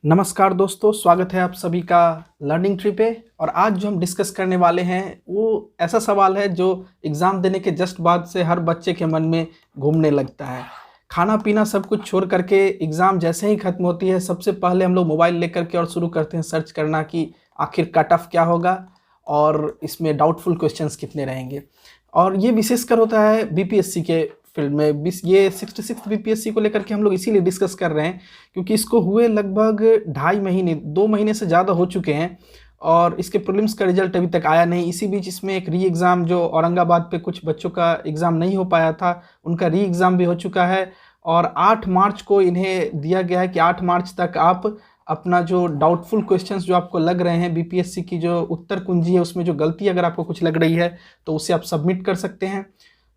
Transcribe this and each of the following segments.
नमस्कार दोस्तों, स्वागत है आप सभी का लर्निंग ट्री पे। और आज जो हम डिस्कस करने वाले हैं वो ऐसा सवाल है जो एग्ज़ाम देने के जस्ट बाद से हर बच्चे के मन में घूमने लगता है। खाना पीना सब कुछ छोड़ करके एग्ज़ाम जैसे ही ख़त्म होती है, सबसे पहले हम लोग मोबाइल लेकर के और शुरू करते हैं सर्च करना कि आखिर कट ऑफ क्या होगा और इसमें डाउटफुल क्वेश्चंस कितने रहेंगे। और ये विशेषकर होता है बीपीएससी के फील्ड में। ये 66 बीपीएससी को लेकर के हम लोग इसीलिए डिस्कस कर रहे हैं क्योंकि इसको हुए लगभग 2.5 महीने 2 महीने से ज़्यादा हो चुके हैं और इसके प्रीलिम्स का रिजल्ट अभी तक आया नहीं। इसी बीच इसमें एक री एग्ज़ाम जो औरंगाबाद पे कुछ बच्चों का एग्ज़ाम नहीं हो पाया था, उनका री एग्ज़ाम भी हो चुका है और 8 मार्च को इन्हें दिया गया है कि 8 मार्च तक आप अपना जो डाउटफुल क्वेश्चंस जो आपको लग रहे हैं, बीपीएससी की जो उत्तर कुंजी है उसमें जो गलती अगर आपको कुछ लग रही है तो उसे आप सबमिट कर सकते हैं।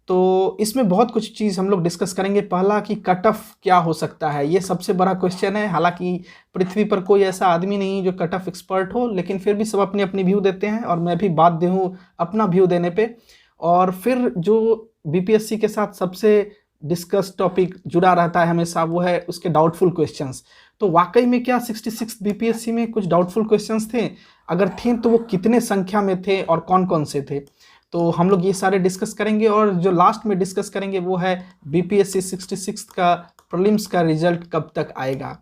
तो इसमें बहुत कुछ चीज़ हम लोग डिस्कस करेंगे। पहला कि कट ऑफ क्या हो सकता है, ये सबसे बड़ा क्वेश्चन है। हालांकि पृथ्वी पर कोई ऐसा आदमी नहीं जो कट ऑफ एक्सपर्ट हो, लेकिन फिर भी सब अपनी अपनी व्यू देते हैं और मैं भी बाध्य हूँ अपना व्यू देने पे। और फिर जो बीपीएससी के साथ सबसे डिस्कस टॉपिक जुड़ा रहता है हमेशा, वो है उसके डाउटफुल क्वेश्चंस। तो वाकई में क्या 66 बीपीएससी में कुछ डाउटफुल क्वेश्चंस थे? अगर थे तो वो कितने संख्या में थे और कौन कौन से थे? तो हम लोग ये सारे डिस्कस करेंगे। और जो लास्ट में डिस्कस करेंगे वो है बीपीएससी 66 का प्रीलिम्स का रिजल्ट कब तक आएगा।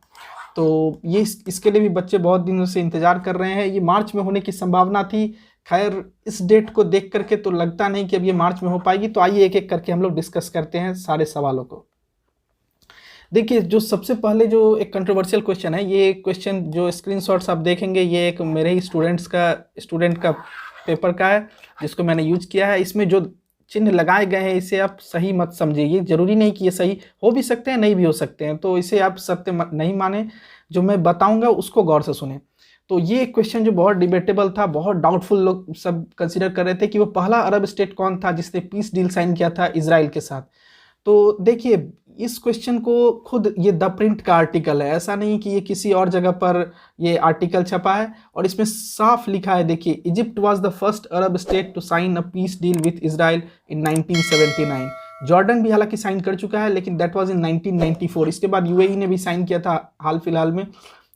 तो ये इसके लिए भी बच्चे बहुत दिनों से इंतज़ार कर रहे हैं। ये मार्च में होने की संभावना थी, खैर इस डेट को देख करके तो लगता नहीं कि अब ये मार्च में हो पाएगी। तो आइए एक एक करके हम लोग डिस्कस करते हैं सारे सवालों को। देखिए, जो सबसे पहले जो एक कंट्रोवर्शियल क्वेश्चन है, ये क्वेश्चन जो स्क्रीनशॉट्स आप देखेंगे ये एक मेरे ही स्टूडेंट का पेपर का है जिसको मैंने यूज किया है। इसमें जो चिन्ह लगाए गए हैं इसे आप सही मत समझिए। ये जरूरी नहीं कि ये सही हो भी सकते हैं, नहीं भी हो सकते हैं, तो इसे आप सत्य नहीं माने। जो मैं बताऊंगा उसको गौर से सुने। तो ये क्वेश्चन जो बहुत डिबेटेबल था, बहुत डाउटफुल लोग सब कंसीडर कर रहे थे कि वो पहला अरब स्टेट कौन था जिसने पीस डील साइन किया था इजराइल के साथ। तो देखिए, इस क्वेश्चन को खुद ये द प्रिंट का आर्टिकल है, ऐसा नहीं कि ये किसी और जगह पर ये आर्टिकल छपा है। और इसमें साफ लिखा है, देखिए, Egypt was the first Arab state to sign a peace deal with Israel in 1979। Jordan भी हालांकि साइन कर चुका है, लेकिन दैट वाज इन 1994। इसके बाद यूएई ने भी साइन किया था हाल फिलहाल में।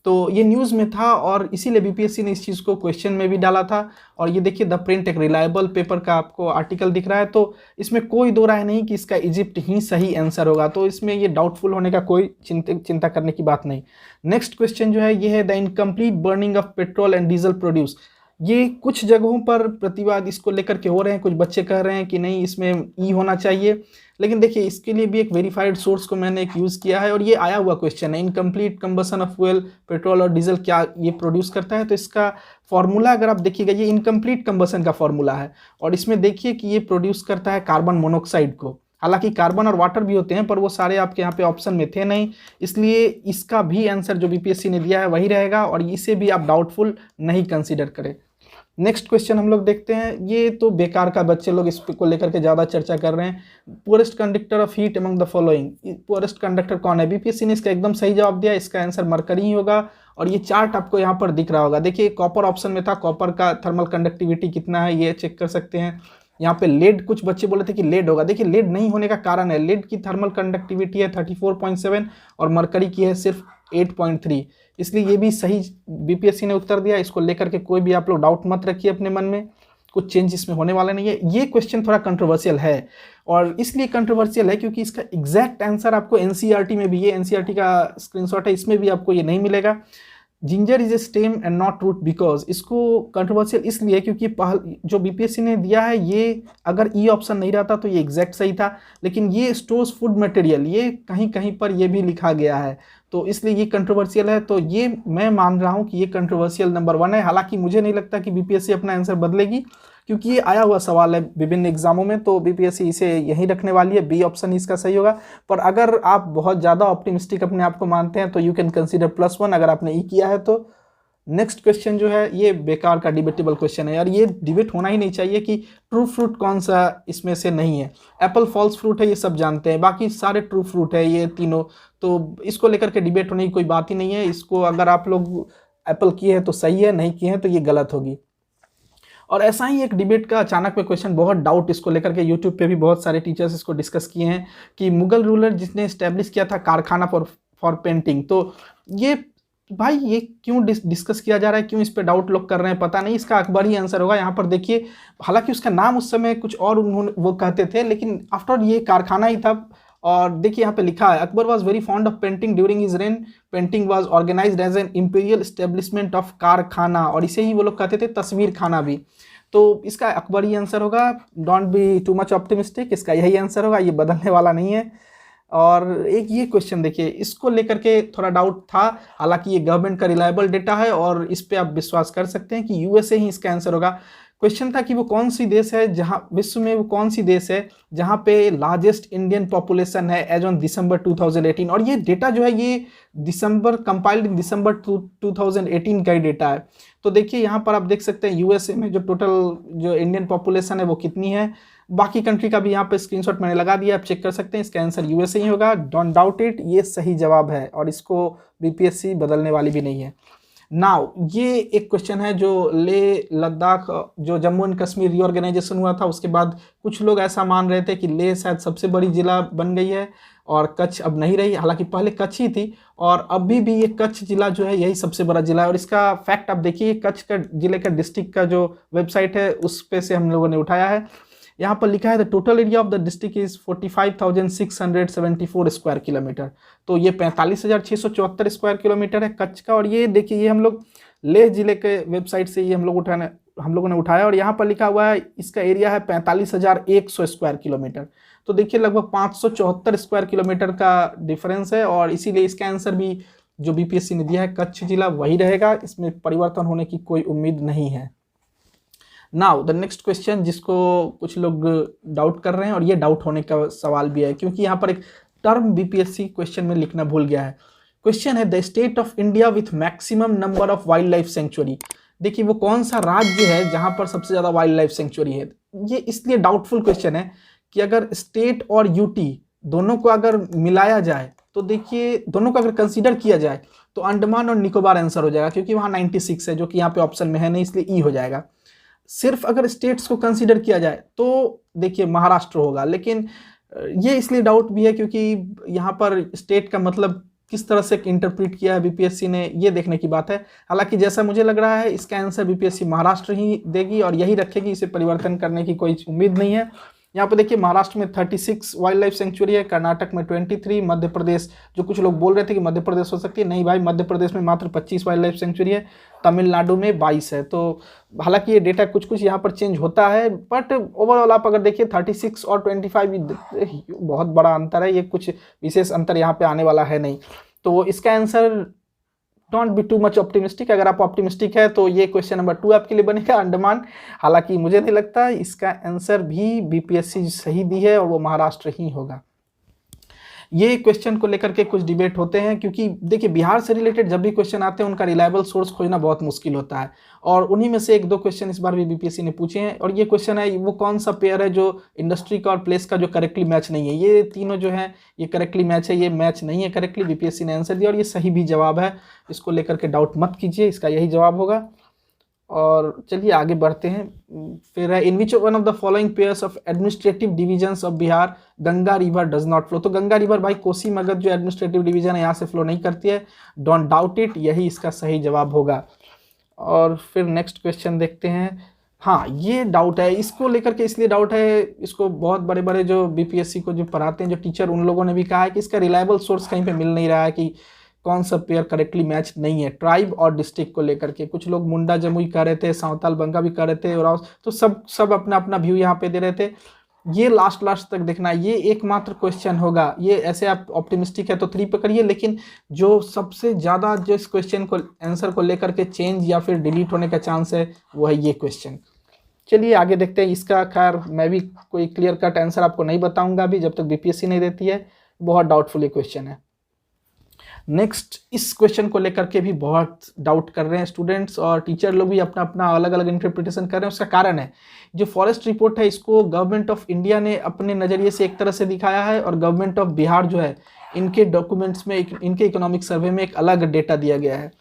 तो ये न्यूज़ में था और इसीलिए बीपीएससी ने इस चीज़ को क्वेश्चन में भी डाला था। और ये देखिए, द प्रिंट एक रिलायबल पेपर का आपको आर्टिकल दिख रहा है। तो इसमें कोई दो राय नहीं कि इसका इजिप्ट ही सही आंसर होगा। तो इसमें ये डाउटफुल होने का कोई चिंता करने की बात नहीं। नेक्स्ट क्वेश्चन जो है ये है the incomplete burning of petrol and diesel produce. ये कुछ जगहों पर प्रतिवाद इसको लेकर के हो रहे हैं। कुछ बच्चे कह रहे हैं कि नहीं, इसमें ई होना चाहिए। लेकिन देखिए, इसके लिए भी एक वेरीफाइड सोर्स को मैंने एक यूज़ किया है और ये आया हुआ क्वेश्चन है। Incomplete combustion of fuel, petrol और डीजल क्या ये प्रोड्यूस करता है? तो इसका फॉर्मूला अगर आप देखिएगा, ये इनकम्प्लीट कंबसन का फॉर्मूला है और इसमें देखिए कि ये प्रोड्यूस करता है कार्बन मोनोक्साइड को। हालांकि कार्बन और वाटर भी होते हैं, पर वो सारे आपके यहाँ पे ऑप्शन में थे नहीं, इसलिए इसका भी आंसर जो बीपीएससी ने दिया है वही रहेगा और इसे भी आप डाउटफुल नहीं कंसीडर करें। नेक्स्ट क्वेश्चन हम लोग देखते हैं। ये तो बेकार का, बच्चे लोग इस को लेकर के ज़्यादा चर्चा कर रहे हैं। Poorest conductor of heat among the following, poorest conductor कौन है? बीपीएससी ने इसका एकदम सही जवाब दिया, इसका आंसर मरकरी ही होगा। और ये चार्ट आपको यहाँ पर दिख रहा होगा, देखिए कॉपर ऑप्शन में था, कॉपर का थर्मल कंडक्टिविटी कितना है ये चेक कर सकते हैं। यहाँ पे लेड, कुछ बच्चे बोले थे कि लेड होगा, देखिए लेड नहीं होने का कारण है, लेड की थर्मल कंडक्टिविटी है 34.7 और मरकरी की है सिर्फ 8.3, इसलिए ये भी सही बीपीएससी ने उत्तर दिया। इसको लेकर के कोई भी आप लोग डाउट मत रखिए अपने मन में, कुछ चेंज इसमें होने वाला नहीं है। ये क्वेश्चन थोड़ा कंट्रोवर्शियल है और इसलिए कंट्रोवर्शियल है क्योंकि इसका एग्जैक्ट आंसर आपको एनसीईआरटी में भी, ये एनसीईआरटी का स्क्रीनशॉट है, इसमें भी आपको ये नहीं मिलेगा। Ginger is a stem and not root because, इसको कंट्रोवर्शियल इसलिए क्योंकि जो बीपीएससी ने दिया है ये अगर ई ऑप्शन नहीं रहता तो ये एग्जैक्ट सही था, लेकिन ये स्टोर्स फूड मटेरियल, ये कहीं कहीं पर ये भी लिखा गया है, तो इसलिए ये कंट्रोवर्शियल है। तो ये मैं मान रहा हूँ कि ये कंट्रोवर्शियल नंबर 1 है। हालांकि मुझे नहीं लगता कि बीपीएससी अपना आंसर बदलेगी क्योंकि ये आया हुआ सवाल है विभिन्न एग्जामों में, तो बीपीएससी इसे यहीं रखने वाली है, बी ऑप्शन इसका सही होगा। पर अगर आप बहुत ज़्यादा ऑप्टिमिस्टिक अपने आप को मानते हैं तो यू कैन कंसीडर +1 अगर आपने ई किया है तो। नेक्स्ट क्वेश्चन जो है ये बेकार का डिबेटेबल क्वेश्चन है यार, ये डिबेट होना ही नहीं चाहिए कि ट्रू फ्रूट कौन सा इसमें से नहीं है। एप्पल फॉल्स फ्रूट है, ये सब जानते हैं, बाकी सारे ट्रू फ्रूट है ये तीनों, तो इसको लेकर के डिबेट होने की कोई बात ही नहीं है। इसको अगर आप लोग एप्पल किए हैं तो सही है, नहीं किए हैं तो ये गलत होगी। और ऐसा ही एक डिबेट का अचानक में क्वेश्चन, बहुत डाउट इसको लेकर के यूट्यूब पे भी बहुत सारे टीचर्स इसको डिस्कस किए हैं कि मुगल रूलर जिसने इस्टेब्लिश किया था कारखाना फॉर पेंटिंग, तो ये भाई ये क्यों डिस्कस किया जा रहा है, क्यों इस पे डाउट लोग कर रहे हैं, पता नहीं। इसका अकबर ही आंसर होगा। यहाँ पर देखिए, हालांकि उसका नाम उस समय कुछ और उन्होंने वो कहते थे, लेकिन आफ्टर ये कारखाना ही था। और देखिए यहाँ पे लिखा है, Akbar was very fond of painting during his reign, painting was organized as an imperial establishment of karkhana, और इसे ही वो लोग कहते थे तस्वीर खाना भी। तो इसका अकबर ही आंसर होगा। Don't be too much optimistic, इसका यही आंसर होगा, ये बदलने वाला नहीं है। और एक ये क्वेश्चन देखिए, इसको लेकर के थोड़ा डाउट था, हालांकि ये गवर्नमेंट का रिलायबल डेटा है और इस पे आप विश्वास कर सकते हैं कि यूएसए ही इसका आंसर होगा। क्वेश्चन था कि वो कौन सी देश है जहां विश्व में, वो कौन सी देश है जहां पे लार्जेस्ट इंडियन पॉपुलेशन है एज ऑन दिसंबर 2018। और ये डेटा जो है ये दिसंबर कंपाइल्ड इन दिसंबर 2018 का ही डेटा है। तो देखिए यहाँ पर आप देख सकते हैं यूएसए में जो टोटल जो इंडियन पॉपुलेशन है वो कितनी है। बाकी कंट्री का भी यहाँ पे स्क्रीनशॉट मैंने लगा दिया, आप चेक कर सकते हैं। इसका आंसर यूएसए ही होगा, डोंट डाउट इट, ये सही जवाब है और इसको बीपीएससी बदलने वाली भी नहीं है। नाउ ये एक क्वेश्चन है जो ले लद्दाख, जो जम्मू एंड कश्मीर रीऑर्गेनाइजेशन हुआ था उसके बाद कुछ लोग ऐसा मान रहे थे कि लेह शायद सबसे बड़ी जिला बन गई है और कच्छ अब नहीं रही। हालांकि पहले कच्छ ही थी और अभी भी ये कच्छ जिला जो है यही सबसे बड़ा जिला है। और इसका फैक्ट आप देखिए, कच्छ का जिले का डिस्ट्रिक्ट का जो वेबसाइट है उस पे से हम लोगों ने उठाया है। यहाँ पर लिखा है the total area of the district is 45,674 square kilometre. तो ये 45,674 स्क्वायर किलोमीटर है कच्छ का। और ये देखिए, ये हम लोग लेह जिले के वेबसाइट से ये हम लोगों ने उठाया और यहाँ पर लिखा हुआ है इसका एरिया है 45,100 स्क्वायर किलोमीटर। तो देखिए लगभग 574 स्क्वायर किलोमीटर का डिफरेंस है और इसीलिए इसका आंसर भी जो बीपीएससी ने दिया है कच्छ जिला वही रहेगा, इसमें परिवर्तन होने की कोई उम्मीद नहीं है। नाउ द नेक्स्ट क्वेश्चन, जिसको कुछ लोग डाउट कर रहे हैं और ये डाउट होने का सवाल भी है क्योंकि यहाँ पर एक टर्म बीपीएससी क्वेश्चन में लिखना भूल गया है। क्वेश्चन है the state of India with maximum number of wild life sanctuary. देखिए वो कौन सा राज्य है जहां पर सबसे ज्यादा वाइल्ड लाइफ सेंचुरी है। ये इसलिए डाउटफुल क्वेश्चन है कि अगर स्टेट और यूटी दोनों को अगर मिलाया जाए तो देखिए, दोनों को अगर कंसीडर किया जाए तो अंडमान और निकोबार आंसर हो जाएगा क्योंकि वहां 96 है जो कि यहाँ पे ऑप्शन में है नहीं, इसलिए ई हो जाएगा। सिर्फ अगर स्टेट्स को कंसीडर किया जाए तो देखिए महाराष्ट्र होगा, लेकिन ये इसलिए डाउट भी है क्योंकि यहाँ पर स्टेट का मतलब किस तरह से इंटरप्रेट किया है बीपीएससी ने, ये देखने की बात है। हालांकि जैसा मुझे लग रहा है इसका आंसर बीपीएससी महाराष्ट्र ही देगी और यही रखेगी, इसे परिवर्तन करने की कोई उम्मीद नहीं है। यहाँ पे देखिए महाराष्ट्र में 36 वाइल्ड लाइफ सेंचुरी है, कर्नाटक में 23, मध्य प्रदेश, जो कुछ लोग बोल रहे थे कि मध्य प्रदेश हो सकती है, नहीं भाई, मध्य प्रदेश में मात्र 25 वाइल्ड लाइफ सेंचुरी है, तमिलनाडु में 22 है। तो हालांकि ये डेटा कुछ कुछ यहाँ पर चेंज होता है, बट ओवरऑल आप अगर देखिए 36 और 25 बहुत बड़ा अंतर है, ये कुछ विशेष अंतर यहाँ पे आने वाला है नहीं। तो इसका answer don't be too much optimistic. अगर आप ऑप्टिमिस्टिक है तो ये क्वेश्चन नंबर 2 आपके लिए बनेगा, अंडमान। हालांकि मुझे नहीं लगता, इसका आंसर भी बीपीएससी सही दी है और वो महाराष्ट्र ही होगा। ये क्वेश्चन को लेकर के कुछ डिबेट होते हैं क्योंकि देखिए बिहार से रिलेटेड जब भी क्वेश्चन आते हैं उनका रिलायबल सोर्स खोजना बहुत मुश्किल होता है और उन्हीं में से 1-2 क्वेश्चन इस बार भी बीपीएससी ने पूछे हैं। और ये क्वेश्चन है वो कौन सा पेयर है जो इंडस्ट्री का और प्लेस का जो करेक्टली मैच नहीं है। ये तीनों जो है ये करेक्टली मैच है, ये मैच नहीं है करेक्टली, बीपीएससी ने आंसर दिया और ये सही भी जवाब है, इसको लेकर के डाउट मत कीजिए, इसका यही जवाब होगा। और चलिए आगे बढ़ते हैं। फिर है in which one of the following pairs of administrative divisions of Bihar Ganga river does not flow. तो गंगा रिवर भाई कोसी मगध जो एडमिनिस्ट्रेटिव डिवीजन है यहाँ से फ्लो नहीं करती है, डोंट डाउट इट, यही इसका सही जवाब होगा। और फिर नेक्स्ट क्वेश्चन देखते हैं। हाँ ये डाउट है, इसको लेकर के इसलिए डाउट है, इसको बहुत बड़े बड़े जो बीपीएससी को जो पढ़ाते हैं जो टीचर, उन लोगों ने भी कहा है कि इसका रिलायबल सोर्स कहीं पे मिल नहीं रहा है कि कौन सा पेयर करेक्टली मैच नहीं है ट्राइब और डिस्ट्रिक्ट को लेकर के। कुछ लोग मुंडा जमुई कह रहे थे, सांवताल बंगा भी कह रहे थे, और तो सब अपना अपना व्यू यहाँ पे दे रहे थे। ये लास्ट तक देखना है, ये एकमात्र क्वेश्चन होगा। ये ऐसे आप ऑप्टिमिस्टिक है तो 3 पकड़िए, लेकिन जो सबसे ज़्यादा जो इस क्वेश्चन को आंसर को लेकर के चेंज या फिर डिलीट होने का चांस है वो है ये क्वेश्चन। चलिए आगे देखते हैं। इसका खैर मैं भी कोई क्लियर कट आंसर आपको नहीं बताऊंगा अभी जब तक बीपीएससी नहीं देती है, बहुत डाउटफुल ये क्वेश्चन है। नेक्स्ट, इस क्वेश्चन को लेकर के भी बहुत डाउट कर रहे हैं स्टूडेंट्स और टीचर लोग भी अपना अपना अलग अलग इंटरप्रिटेशन कर रहे हैं। उसका कारण है जो फॉरेस्ट रिपोर्ट है, इसको गवर्नमेंट ऑफ इंडिया ने अपने नज़रिए से एक तरह से दिखाया है और गवर्नमेंट ऑफ बिहार जो है इनके डॉक्यूमेंट्स में इनके इकोनॉमिक सर्वे में एक अलग डेटा दिया गया है।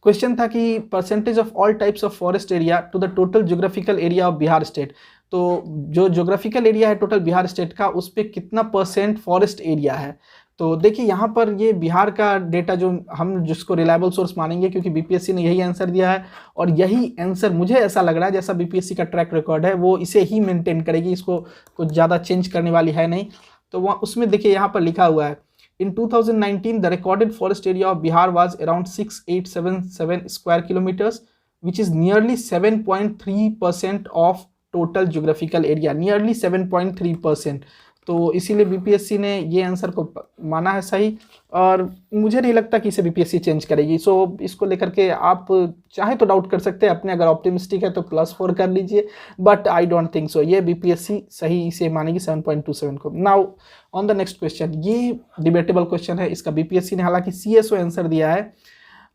क्वेश्चन था कि percentage of all types of forest area to the total geographical area of Bihar state. तो जो ज्योग्राफिकल एरिया है टोटल बिहार स्टेट का, उस पर कितना % फॉरेस्ट एरिया है। तो देखिए यहाँ पर ये बिहार का डेटा जो हम जिसको रिलायबल सोर्स मानेंगे, क्योंकि बीपीएससी ने यही आंसर दिया है और यही आंसर मुझे ऐसा लग रहा है जैसा बीपीएससी का ट्रैक रिकॉर्ड है वो इसे ही मेंटेन करेगी, इसको कुछ ज़्यादा चेंज करने वाली है नहीं। तो वहाँ उसमें देखिए यहाँ पर लिखा हुआ है इन 2019 the recorded forest area of Bihar was around 6877 square kilometres which is nearly 7.3% of total geographical area, nearly 7.3%। तो इसीलिए बीपीएससी ने ये आंसर को माना है सही और मुझे नहीं लगता कि इसे बीपीएससी चेंज करेगी। सो इसको लेकर के आप चाहे तो डाउट कर सकते हैं अपने, अगर ऑप्टिमिस्टिक है तो +4 कर लीजिए, but I don't think so, ये बीपीएससी सही इसे मानेगी 7.27 को। Now on the next question, ये डिबेटेबल क्वेश्चन है, इसका बीपीएससी ने हालांकि सीएसओ आंसर दिया है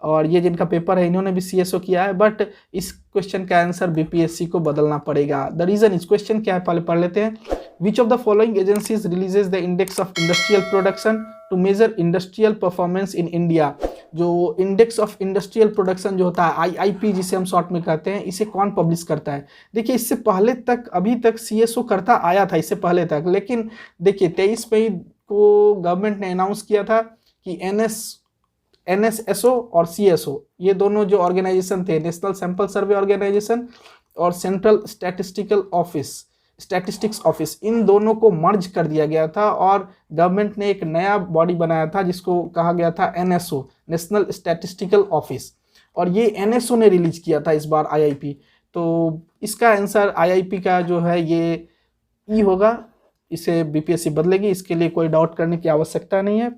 और ये जिनका पेपर है इन्होंने भी सीएसओ किया है, बट इस क्वेश्चन का आंसर बीपीएससी को बदलना पड़ेगा। द रीजन, इस क्वेश्चन क्या है पहले पढ़ लेते हैं। Which of the following agencies releases the index of industrial production to measure industrial performance in India. जो इंडेक्स ऑफ इंडस्ट्रियल प्रोडक्शन जो होता है आईआईपी जिसे हम शॉर्ट में कहते हैं, इसे कौन पब्लिश करता है? देखिए इससे पहले तक अभी तक सीएसओ करता आया था इससे पहले तक, लेकिन देखिए 23 मई को गवर्नमेंट ने अनाउंस किया था कि एनएसएसओ और सीएसओ ये दोनों जो ऑर्गेनाइजेशन थे, नेशनल सैंपल सर्वे ऑर्गेनाइजेशन और सेंट्रल स्टैटिस्टिक्स ऑफिस, इन दोनों को मर्ज कर दिया गया था और गवर्नमेंट ने एक नया बॉडी बनाया था जिसको कहा गया था एनएसओ, नेशनल स्टैटिस्टिकल ऑफिस, और ये एनएसओ ने रिलीज किया था इस बार आईआईपी। तो इसका आंसर आईआईपी का जो है ये ई होगा, इसे बीपीएससी बदलेगी, इसके लिए कोई डाउट करने की आवश्यकता नहीं है,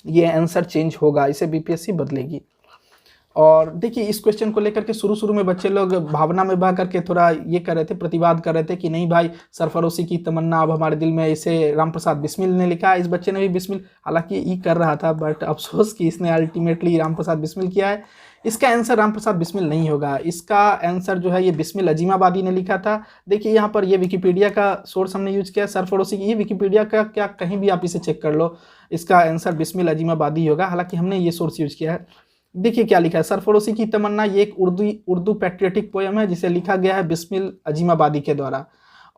ये आंसर चेंज होगा, इसे बीपीएससी बदलेगी। और देखिए इस क्वेश्चन को लेकर के शुरू में बच्चे लोग भावना में बह करके थोड़ा ये कर रहे थे, प्रतिवाद कर रहे थे कि नहीं भाई सरफरोशी की तमन्ना अब हमारे दिल में, इसे रामप्रसाद बिस्मिल ने लिखा है, इस बच्चे ने भी बिस्मिल हालांकि ई कर रहा था, बट अफसोस कि इसने अल्टीमेटली रामप्रसाद बिस्मिल किया है। इसका आंसर रामप्रसाद बिस्मिल नहीं होगा, इसका आंसर जो है ये बिस्मिल अजीमाबादी ने लिखा था। देखिए यहाँ पर ये विकिपीडिया का सोर्स हमने यूज किया सरफरोशी की, ये विकिपीडिया का क्या कहीं भी आप इसे चेक कर लो, इसका आंसर बिस्मिल अजीमाबादी होगा, हालांकि हमने ये सोर्स यूज किया है। देखिए क्या लिखा है, सरफरोशी की तमन्ना, ये एक उर्दू पैट्रियोटिक पोएम है जिसे लिखा गया है बिस्मिल अजीमाबादी के द्वारा,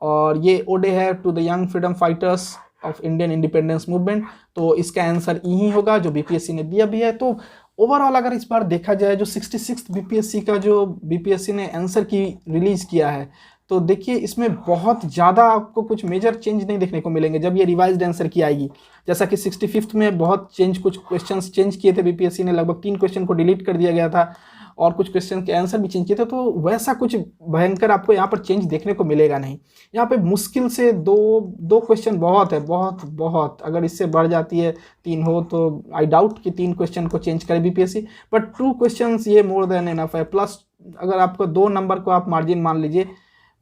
और ये ओडे है to the young freedom fighters of Indian independence movement. तो इसका आंसर यही होगा जो बीपीएससी ने दिया भी है। तो ओवरऑल अगर इस बार देखा जाए जो 66 बीपीएससी का जो बीपीएससी ने आंसर की रिलीज किया है, तो देखिए इसमें बहुत ज़्यादा आपको कुछ मेजर चेंज नहीं देखने को मिलेंगे जब ये रिवाइज्ड आंसर की आएगी। जैसा कि 65th में बहुत चेंज, कुछ क्वेश्चंस चेंज किए थे बीपीएससी ने, लगभग 3 क्वेश्चन को डिलीट कर दिया गया था और कुछ क्वेश्चन के आंसर भी चेंज किए थे, तो वैसा कुछ भयंकर आपको यहाँ पर चेंज देखने को मिलेगा नहीं। यहाँ पे मुश्किल से दो क्वेश्चन बहुत है, बहुत अगर इससे बढ़ जाती है 3 हो तो आई डाउट कि 3 क्वेश्चन को चेंज करे बीपीएससी, बट 2 क्वेश्चन ये मोर देन इनफ है। प्लस अगर आपको 2 नंबर को आप मार्जिन मान लीजिए,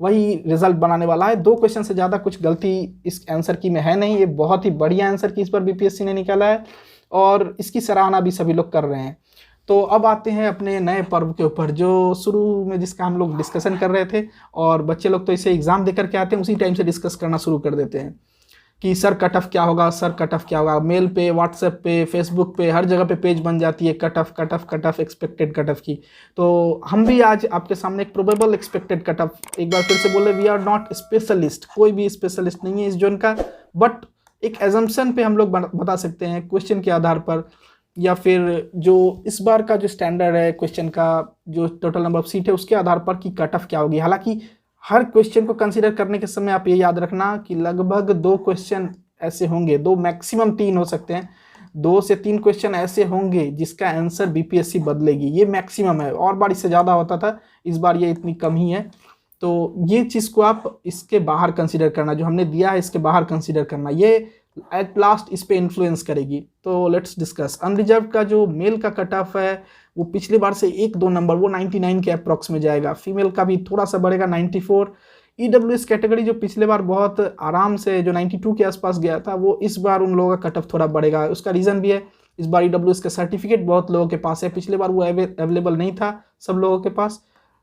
वही रिजल्ट बनाने वाला है। 2 क्वेश्चन से ज़्यादा कुछ गलती इस आंसर की में है नहीं, ये बहुत ही बढ़िया आंसर की इस पर बीपीएससी ने निकाला है और इसकी सराहना भी सभी लोग कर रहे हैं। तो अब आते हैं अपने नए पर्व के ऊपर, जो शुरू में जिसका हम लोग डिस्कशन कर रहे थे, और बच्चे लोग तो इसे एग्जाम देकर के आते हैं उसी टाइम से डिस्कस करना शुरू कर देते हैं कि सर कट ऑफ क्या होगा, सर कट ऑफ क्या होगा। मेल पे, व्हाट्सएप पे, फेसबुक पे, हर जगह पे पेज बन जाती है cut off expected cut off की। तो हम भी आज आपके सामने एक प्रोबेबल एक्सपेक्टेड कट ऑफ, एक बार फिर से बोले, वी आर नॉट स्पेशलिस्ट, कोई भी स्पेशलिस्ट नहीं है इस जोन का, बट एक एजम्पशन पे हम लोग बता सकते हैं क्वेश्चन के आधार पर, या फिर जो इस बार का जो स्टैंडर्ड है क्वेश्चन का, जो टोटल नंबर ऑफ सीट है उसके आधार पर कि कट ऑफ क्या होगी। हालांकि हर क्वेश्चन को कंसीडर करने के समय आप ये याद रखना कि लगभग 2 क्वेश्चन ऐसे होंगे, 2 मैक्सिमम 3 हो सकते हैं, 2 से 3 क्वेश्चन ऐसे होंगे जिसका आंसर बीपीएससी बदलेगी, ये मैक्सिमम है। और बार इससे ज़्यादा होता था, इस बार ये इतनी कम ही है। तो ये चीज़ को आप इसके बाहर कंसीडर करना, जो हमने दिया है इसके बाहर कंसीडर करना, ये एट लास्ट इस पे इन्फ्लुएंस करेगी। तो लेट्स डिस्कस। अनरिजर्व का जो मेल का कट ऑफ है वो पिछली बार से 1-2 नंबर, वो 99 के अप्रॉक्स में जाएगा। फीमेल का भी थोड़ा सा बढ़ेगा, 94। ईडब्ल्यूएस कैटेगरी जो पिछले बार बहुत आराम से जो 92 के आसपास गया था, वो इस बार उन लोगों का कट ऑफ थोड़ा बढ़ेगा। उसका रीज़न भी है, इस बार ईडब्ल्यूएस का सर्टिफिकेट बहुत लोगों के पास है, पिछले बार वो अवेलेबल नहीं था सब लोगों के पास,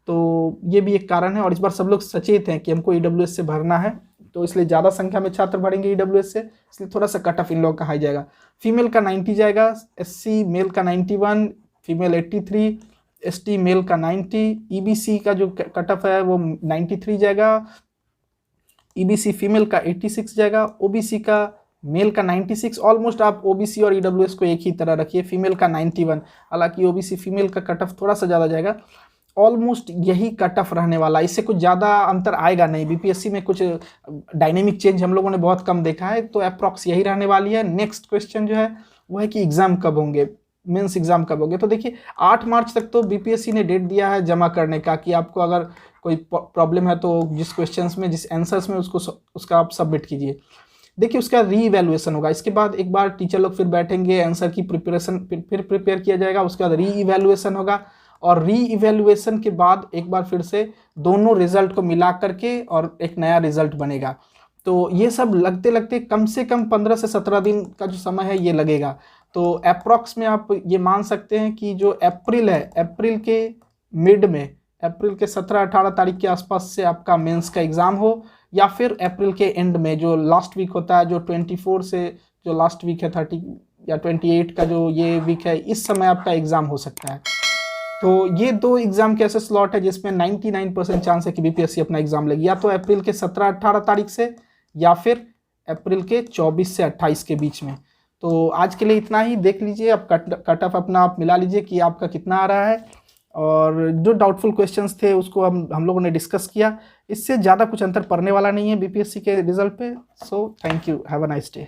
तो ये भी एक कारण है। और इस बार सब लोग सचेत हैं कि हमको ईडब्ल्यूएस से भरना है, तो इसलिए ज़्यादा संख्या में छात्र भरेंगे ईडब्ल्यूएस से, इसलिए थोड़ा सा कट ऑफ इन लोगों का हाई जाएगा। फीमेल का 90 जाएगा, एससी मेल का 91, फीमेल 83, एसटी मेल का 90, ईबीसी का जो कट ऑफ है वो 93 जाएगा, ईबीसी फीमेल का 86 जाएगा, ओबीसी का मेल का 96, ऑलमोस्ट आप ओबीसी और ईडब्ल्यूएस को एक ही तरह रखिए, फीमेल का 91, हालांकि ओबीसी फीमेल का कट ऑफ थोड़ा सा ज़्यादा जाएगा, ऑलमोस्ट यही कट ऑफ रहने वाला, इससे कुछ ज़्यादा अंतर आएगा नहीं। बीपीएससी में कुछ डायनेमिक चेंज हम लोगों ने बहुत कम देखा है, तो अप्रॉक्स यही रहने वाली है। नेक्स्ट क्वेश्चन जो है वो है कि एग्ज़ाम कब होंगे, मेंस एग्ज़ाम कब होंगे। तो देखिए 8 मार्च तक तो बीपीएससी ने डेट दिया है जमा करने का, कि आपको अगर कोई प्रॉब्लम है तो जिस क्वेश्चंस में, जिस आंसर्स में उसका आप सबमिट कीजिए। देखिए उसका री इवैल्यूएशन होगा, इसके बाद एक बार टीचर लोग फिर बैठेंगे, आंसर की प्रिपरेशन फिर प्रिपेयर किया जाएगा, उसके बाद री इवैल्यूएशन होगा, और री इवैल्यूएशन के बाद एक बार फिर से दोनों रिजल्ट को मिला करके और एक नया रिजल्ट बनेगा। तो ये सब लगते लगते कम से कम 15 से 17 दिन का जो समय है ये लगेगा। तो अप्रॉक्स में आप ये मान सकते हैं कि जो अप्रैल है, अप्रैल के मिड में, अप्रैल के 17-18 तारीख के आसपास से आपका मेंस का एग्ज़ाम हो, या फिर अप्रैल के एंड में जो लास्ट वीक होता है, जो 24 से जो लास्ट वीक है 30 या 28 का जो ये वीक है, इस समय आपका एग्ज़ाम हो सकता है। तो ये 2 एग्ज़ाम के ऐसे स्लॉट है जिसमें 99% चांस है कि बीपीएससी अपना एग्ज़ाम लेगी, या तो अप्रैल के 17-18 तारीख से, या फिर अप्रैल के 24 से 28 के बीच में। तो आज के लिए इतना ही, देख लीजिए आप कट ऑफ अपना आप मिला लीजिए कि आपका कितना आ रहा है, और जो डाउटफुल क्वेश्चंस थे उसको हम लोगों ने डिस्कस किया। इससे ज़्यादा कुछ अंतर पड़ने वाला नहीं है बीपीएससी के रिजल्ट पे। So thank you, have a nice day.